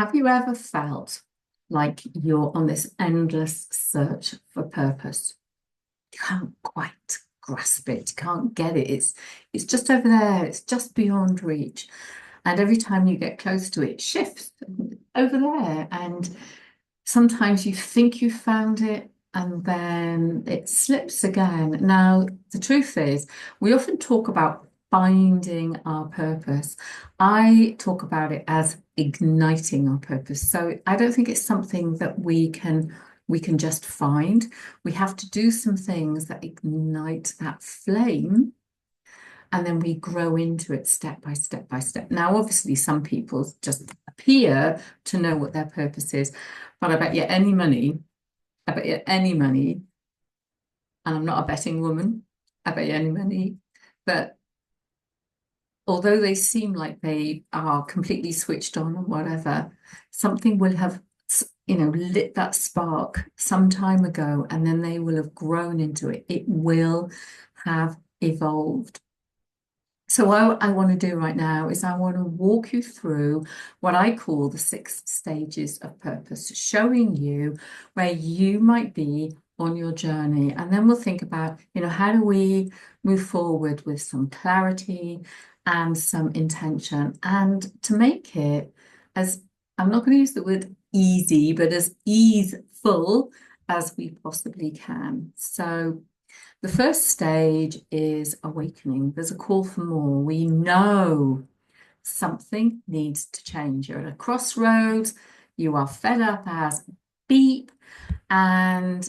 Have you ever felt like you're on this endless search for purpose? You can't quite grasp it, you can't get it. It's just over there, it's just beyond reach. And every time you get close to it, it shifts over there. And sometimes you think you found it and then it slips again. Now, the truth is, we often talk about finding our purpose. I talk about it as igniting our purpose. So I don't think it's something that we can just find. We have to do some things that ignite that flame, and then we grow into it step by step by step. Now, obviously, some people just appear to know what their purpose is, but I bet you any money, and I'm not a betting woman, I bet you any money that although they seem like they are completely switched on or whatever, something will have, lit that spark some time ago, and then they will have grown into it. It will have evolved. So what I want to do right now is I want to walk you through what I call the 6 stages of purpose, showing you where you might be on your journey. And then we'll think about, how do we move forward with some clarity and some intention, and to make it as, I'm not going to use the word easy, but as easeful as we possibly can. So the first stage is awakening. There's a call for more. We know something needs to change. You're at a crossroads, you are fed up as beep, and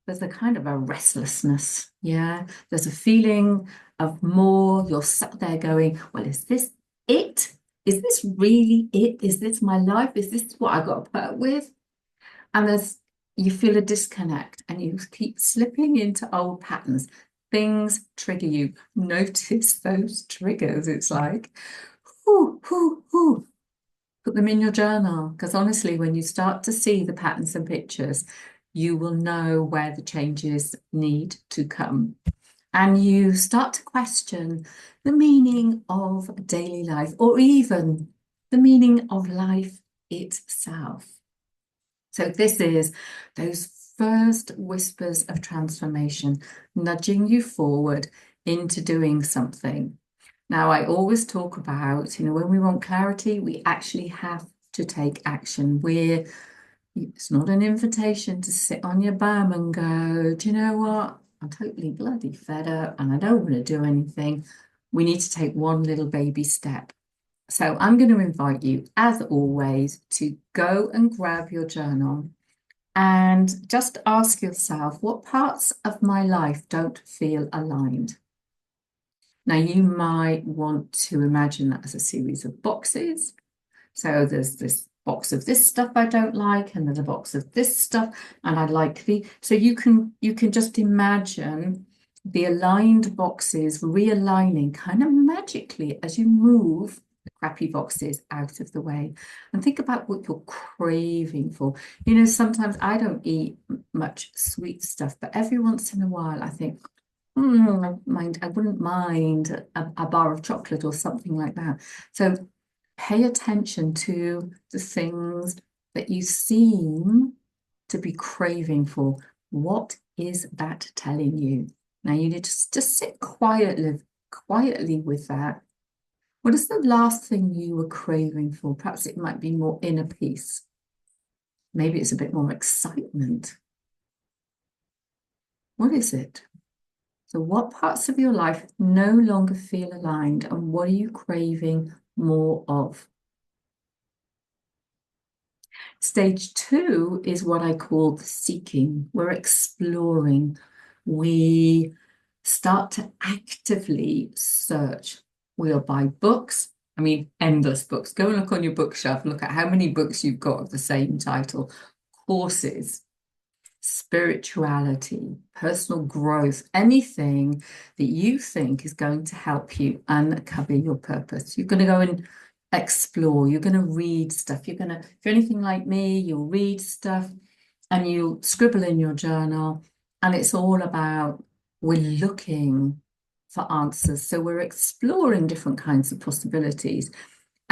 there's a kind of a restlessness. Yeah, there's a feeling of more. You're sat there going, well, is this it? Is this really it? Is this my life? Is this what I got to put up with? And you feel a disconnect and you keep slipping into old patterns. Things trigger you. Notice those triggers. It's like, whoo, whoo, whoo. Put them in your journal, because honestly, when you start to see the patterns and pictures, you will know where the changes need to come. And you start to question the meaning of daily life, or even the meaning of life itself. So this is those first whispers of transformation, nudging you forward into doing something. Now, I always talk about, when we want clarity, we actually have to take action. It's not an invitation to sit on your bum and go, do you know what? I'm totally bloody fed up and I don't want to do anything. We need to take one little baby step. So I'm going to invite you, as always, to go and grab your journal and just ask yourself, what parts of my life don't feel aligned? Now, you might want to imagine that as a series of boxes. So there's this box of this stuff I don't like, and there's a box of this stuff, and I like so you can just imagine the aligned boxes realigning kind of magically as you move the crappy boxes out of the way. And think about what you're craving for. Sometimes I don't eat much sweet stuff, but every once in a while I think, I wouldn't mind a bar of chocolate or something like that. So pay attention to the things that you seem to be craving for. What is that telling you? Now you need to just sit quietly with that. What is the last thing you were craving for? Perhaps it might be more inner peace. Maybe it's a bit more excitement. What is it? So what parts of your life no longer feel aligned, and what are you craving more of? Stage 2 is what I call the seeking. We're exploring. We start to actively search. We'll buy books. I mean, endless books. Go and look on your bookshelf. Look at how many books you've got of the same title. Courses, spirituality, personal growth, anything that you think is going to help you uncover your purpose. You're going to go and explore. You're going to read stuff. If you're anything like me, you'll read stuff and you'll scribble in your journal. And it's all about, we're looking for answers. So we're exploring different kinds of possibilities.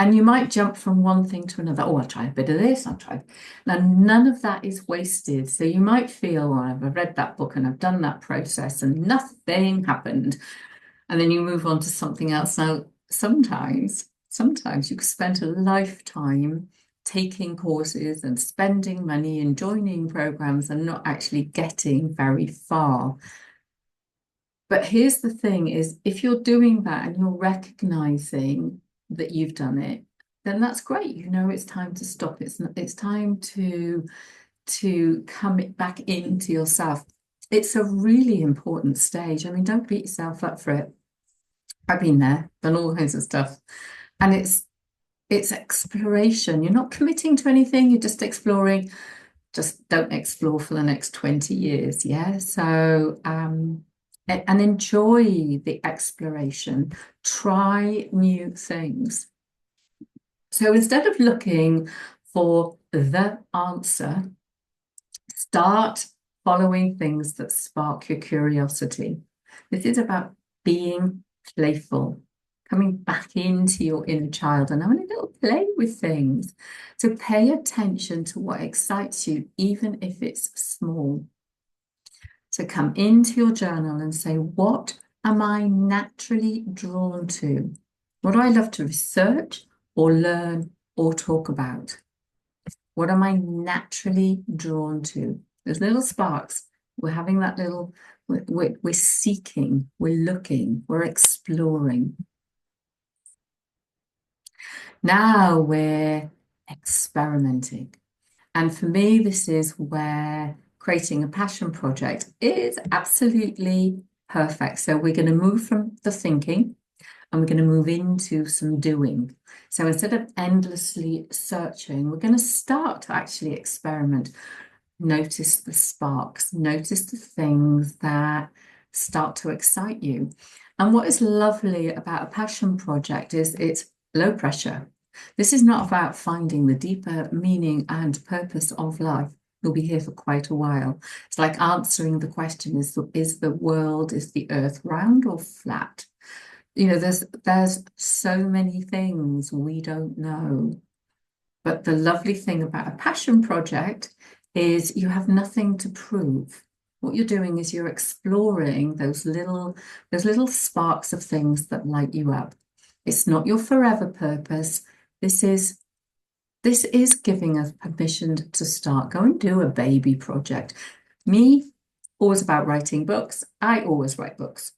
And you might jump from one thing to another. Oh, I'll try a bit of this, I'll try. Now, none of that is wasted. So you might feel, well, I've read that book and I've done that process and nothing happened. And then you move on to something else. Now, sometimes you could spend a lifetime taking courses and spending money and joining programs and not actually getting very far. But here's the thing is, if you're doing that and you're recognizing that you've done it, then that's great. You know, it's time to stop. It's time to come back into yourself. It's a really important stage. I mean, don't beat yourself up for it. I've been there, done all kinds of stuff. And it's exploration. You're not committing to anything, you're just exploring. Just don't explore for the next 20 years. Yeah. So and enjoy the exploration. Try new things. So instead of looking for the answer, start following things that spark your curiosity. This is about being playful, coming back into your inner child and having a little play with things. So pay attention to what excites you, even if it's small. So come into your journal and say, what am I naturally drawn to? What do I love to research or learn or talk about? What am I naturally drawn to? There's little sparks. We're having that little, we're seeking, we're looking, we're exploring. Now we're experimenting. And for me, this is where creating a passion project is absolutely perfect. So we're going to move from the thinking and we're going to move into some doing. So instead of endlessly searching, we're going to start to actually experiment. Notice the sparks, notice the things that start to excite you. And what is lovely about a passion project is it's low pressure. This is not about finding the deeper meaning and purpose of life. You'll be here for quite a while. It's like answering the question, is the earth round or flat? You know, there's so many things we don't know. But the lovely thing about a passion project is you have nothing to prove. What you're doing is you're exploring those little sparks of things that light you up. It's not your forever purpose. This is giving us permission to start. Go and do a baby project. Me, always about writing books. I always write books.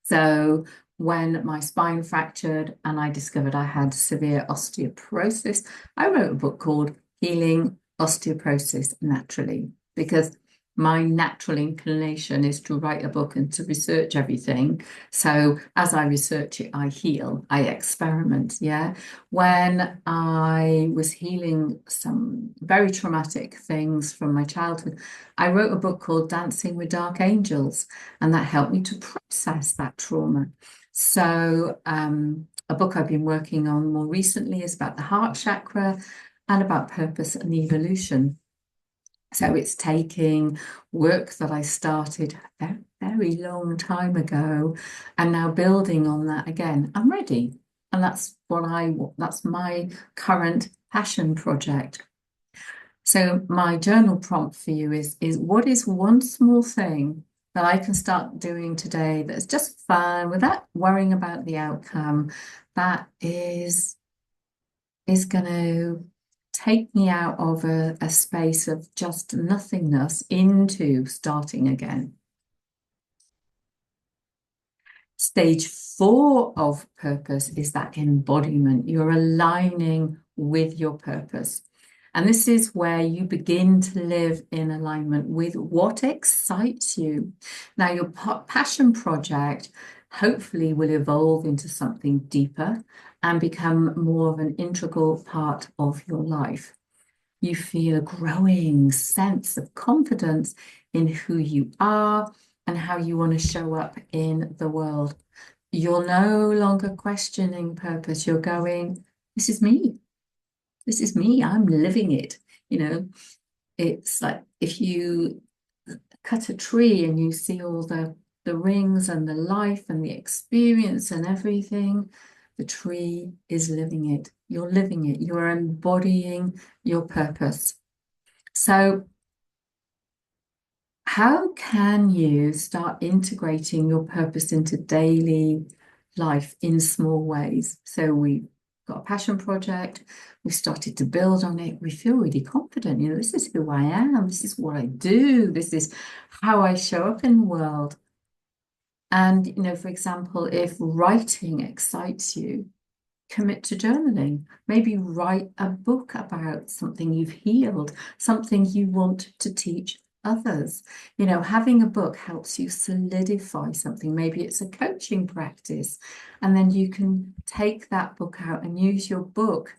So when my spine fractured and I discovered I had severe osteoporosis, I wrote a book called Healing Osteoporosis Naturally, because my natural inclination is to write a book and to research everything. So as I research it, I heal, I experiment. Yeah. When I was healing some very traumatic things from my childhood, I wrote a book called Dancing with Dark Angels, and that helped me to process that trauma. So a book I've been working on more recently is about the heart chakra and about purpose and evolution. So it's taking work that I started a very long time ago and now building on that again. I'm ready. And that's my current passion project. So my journal prompt for you is what is one small thing that I can start doing today that's just fun without worrying about the outcome, that is going to take me out of a space of just nothingness into starting again. Stage 4 of purpose is that embodiment. You're aligning with your purpose. And this is where you begin to live in alignment with what excites you. Now, your passion project hopefully will evolve into something deeper and become more of an integral part of your life. You feel a growing sense of confidence in who you are and how you want to show up in the world. You're no longer questioning purpose. You're going, this is me. This is me. I'm living it. You know, it's like if you cut a tree and you see all the rings and the life and the experience and everything, The tree is living it. You're living it. You're embodying your purpose. So how can you start integrating your purpose into daily life in small ways? So we've got a passion project, we've started to build on it, we feel really confident, this is who I am, this is what I do, this is how I show up in the world. And, for example, if writing excites you, commit to journaling. Maybe write a book about something you've healed, something you want to teach others. Having a book helps you solidify something. Maybe it's a coaching practice, and then you can take that book out and use your book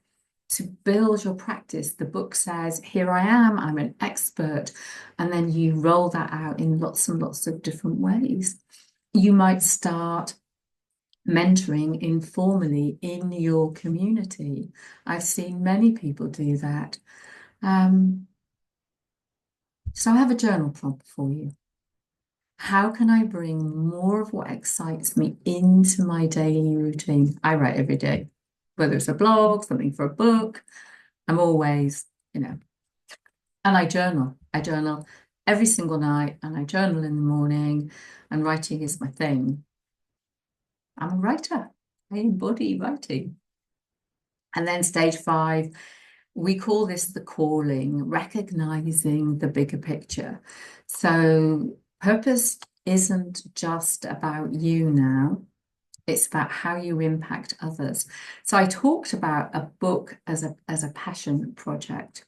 to build your practice. The book says, here I am, I'm an expert. And then you roll that out in lots and lots of different ways. You might start mentoring informally in your community. I've seen many people do that. So I have a journal prompt for you. How can I bring more of what excites me into my daily routine? I write every day, whether it's a blog, something for a book. I'm always, and I journal. I journal every single night, and I journal in the morning, and writing is my thing. I'm a writer. I embody writing. And then stage 5, we call this the calling, recognizing the bigger picture. So purpose isn't just about you now, it's about how you impact others. So I talked about a book as a passion project.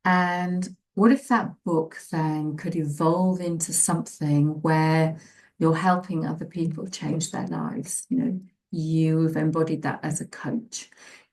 And what if that book then could evolve into something where you're helping other people change their lives? You've embodied that as a coach.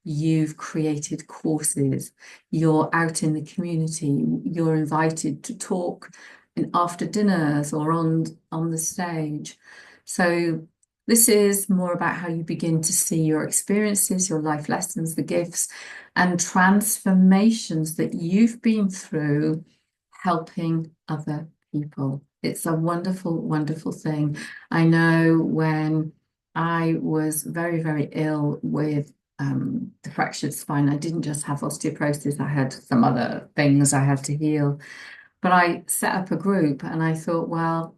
You've created courses. You're out in the community. You're invited to talk in after dinners or on the stage. So this is more about how you begin to see your experiences, your life lessons, the gifts, and transformations that you've been through helping other people. It's a wonderful, wonderful thing. I know when I was very, very ill with the fractured spine, I didn't just have osteoporosis, I had some other things I had to heal. But I set up a group and I thought, well,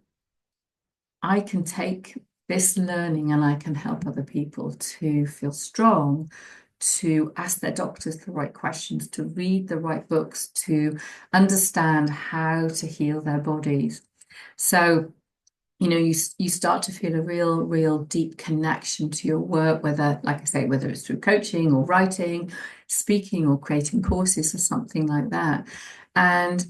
I can take this learning and I can help other people to feel strong, to ask their doctors the right questions, to read the right books, to understand how to heal their bodies. So, you start to feel a real deep connection to your work, whether, like I say, whether it's through coaching or writing, speaking or creating courses or something like that. And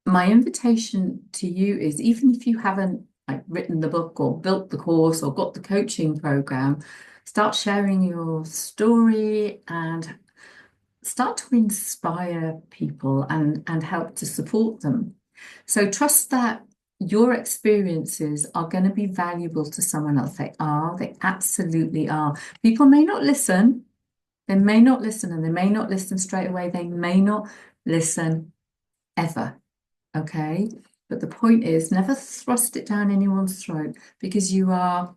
my invitation to you is, even if you haven't written the book or built the course or got the coaching program, start sharing your story and start to inspire people and help to support them. So trust that your experiences are going to be valuable to someone else. They absolutely are. People may not listen. They may not listen, and they may not listen straight away. They may not listen ever. Okay, but the point is, never thrust it down anyone's throat, because you are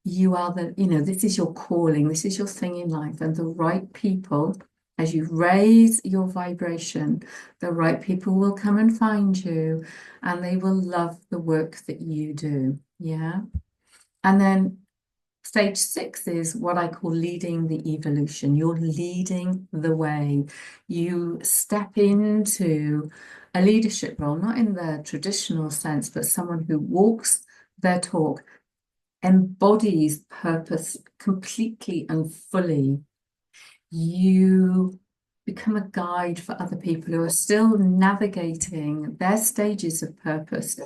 this is your calling, this is your thing in life, and the right people, as you raise your vibration, the right people will come and find you, and they will love the work that you do. Yeah. And then stage 6 is what I call leading the evolution. You're leading the way. You step into a leadership role, not in the traditional sense, but someone who walks their talk, embodies purpose completely and fully. You become a guide for other people who are still navigating their stages of purpose.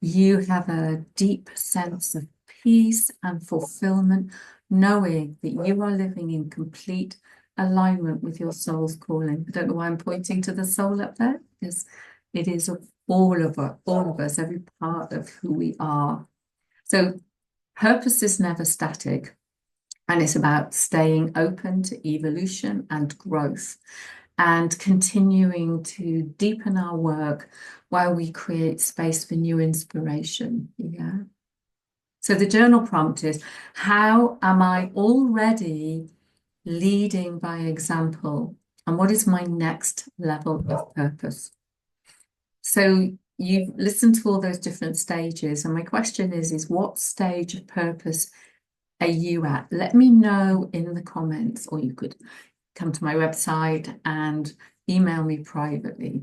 You have a deep sense of peace and fulfillment, knowing that you are living in complete alignment with your soul's calling. I don't know why I'm pointing to the soul up there, because it is of all of us, every part of who we are. So purpose is never static, and it's about staying open to evolution and growth and continuing to deepen our work while we create space for new inspiration. Yeah. So the journal prompt is, how am I already leading by example? And what is my next level of purpose? So you've listened to all those different stages, and my question is what stage of purpose are you at? Let me know in the comments, or you could come to my website and email me privately.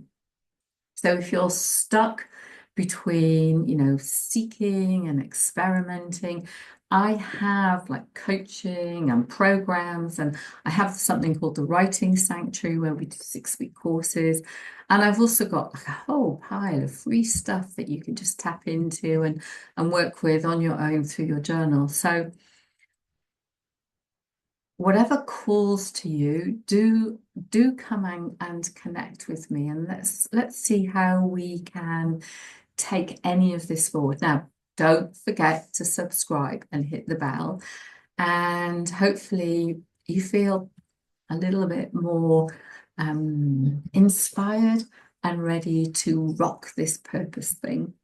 So if you're stuck between, seeking and experimenting, I have like coaching and programs, and I have something called the Writing Sanctuary where we do 6-week courses. And I've also got like a whole pile of free stuff that you can just tap into and work with on your own through your journal. So whatever calls to you, do come and connect with me, and let's see how we can take any of this forward. Now, don't forget to subscribe and hit the bell, and hopefully you feel a little bit more inspired and ready to rock this purpose thing.